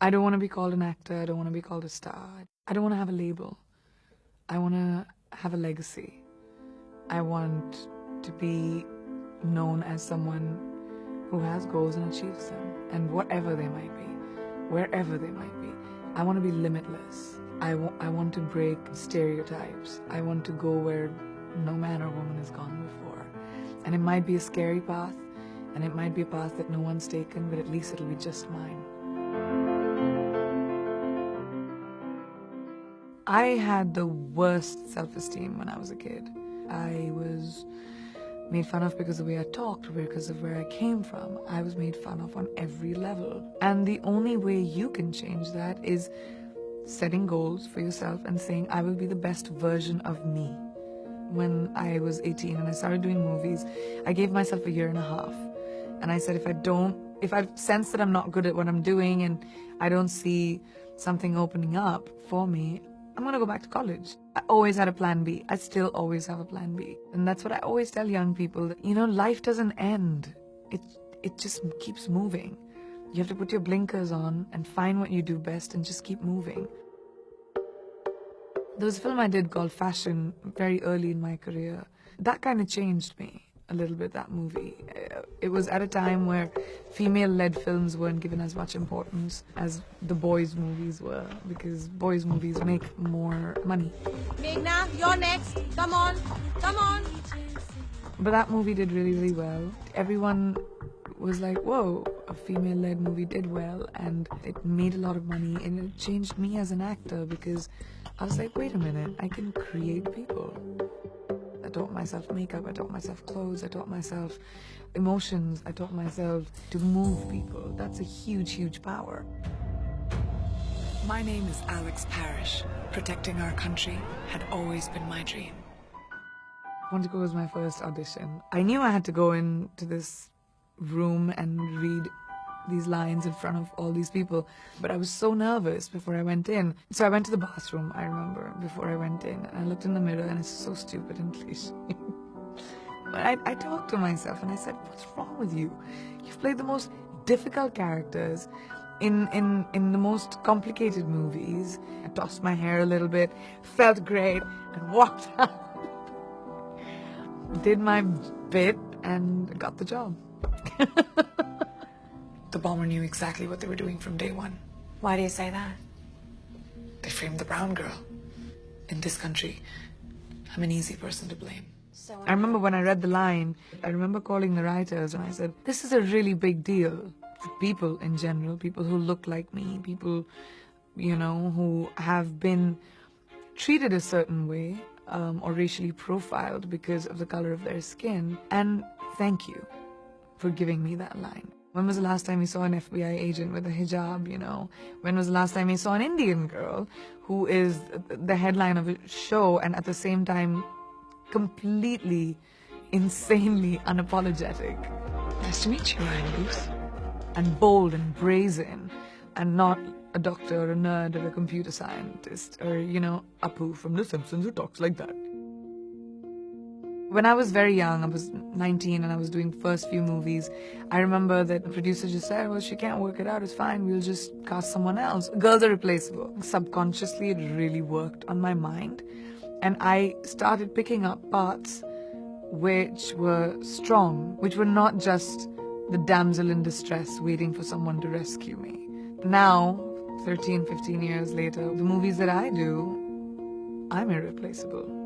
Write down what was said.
I don't want to be called an actor. I don't want to be called a star. I don't want to have a label. I want to have a legacy. I want to be known as someone who has goals and achieves them, and whatever they might be, wherever they might be. I want to be limitless. I want to break stereotypes. I want to go where no man or woman has gone before. And it might be a scary path, and it might be a path that no one's taken, but at least it'll be just mine. I had the worst self-esteem when I was a kid. I was made fun of because of the way I talked, because of where I came from. I was made fun of on every level. And the only way you can change that is setting goals for yourself and saying, I will be the best version of me. When I was 18 and I started doing movies, I gave myself a year and a half. And I said, if I sense that I'm not good at what I'm doing and I don't see something opening up for me, I'm going to go back to college. I always had a plan B. I still always have a plan B. And that's what I always tell young people, that, life doesn't end. It just keeps moving. You have to put your blinkers on and find what you do best and just keep moving. There was a film I did called Fashion very early in my career. That kind of changed me a little bit, that movie. It was at a time where female-led films weren't given as much importance as the boys' movies were, because boys' movies make more money. Meghna, you're next. Come on. Come on. But that movie did really, really well. Everyone was like, whoa, a female-led movie did well, and it made a lot of money, and it changed me as an actor, because I was like, wait a minute, I can create people. I taught myself makeup, I taught myself clothes, I taught myself emotions, I taught myself to move people. That's a huge, huge power. My name is Alex Parrish. Protecting our country had always been my dream. Quantico was my first audition. I knew I had to go into this room and read these lines in front of all these people, but I was so nervous before I went in. So I went to the bathroom, I remember, before I went in, and I looked in the mirror, and it's so stupid and cliche. But I talked to myself and I said, what's wrong with you? You've played the most difficult characters in the most complicated movies. I tossed my hair a little bit, felt great, and walked out. Did my bit and got the job. The bomber knew exactly what they were doing from day one. Why do you say that? They framed the brown girl. In this country, I'm an easy person to blame. I remember when I read the line, I remember calling the writers and I said, this is a really big deal for people in general, people who look like me, people, who have been treated a certain way or racially profiled because of the color of their skin. And thank you for giving me that line. When was the last time you saw an FBI agent with a hijab, When was the last time you saw an Indian girl who is the headline of a show and at the same time completely, insanely unapologetic? Nice to meet you, Ryan Booth. And bold and brazen, and not a doctor or a nerd or a computer scientist or, Apu from The Simpsons who talks like that. When I was very young, I was 19 and I was doing first few movies, I remember that the producer just said, well, she can't work it out, it's fine, we'll just cast someone else. Girls are replaceable. Subconsciously, it really worked on my mind. And I started picking up parts which were strong, which were not just the damsel in distress waiting for someone to rescue me. Now, 13, 15 years later, the movies that I do, I'm irreplaceable.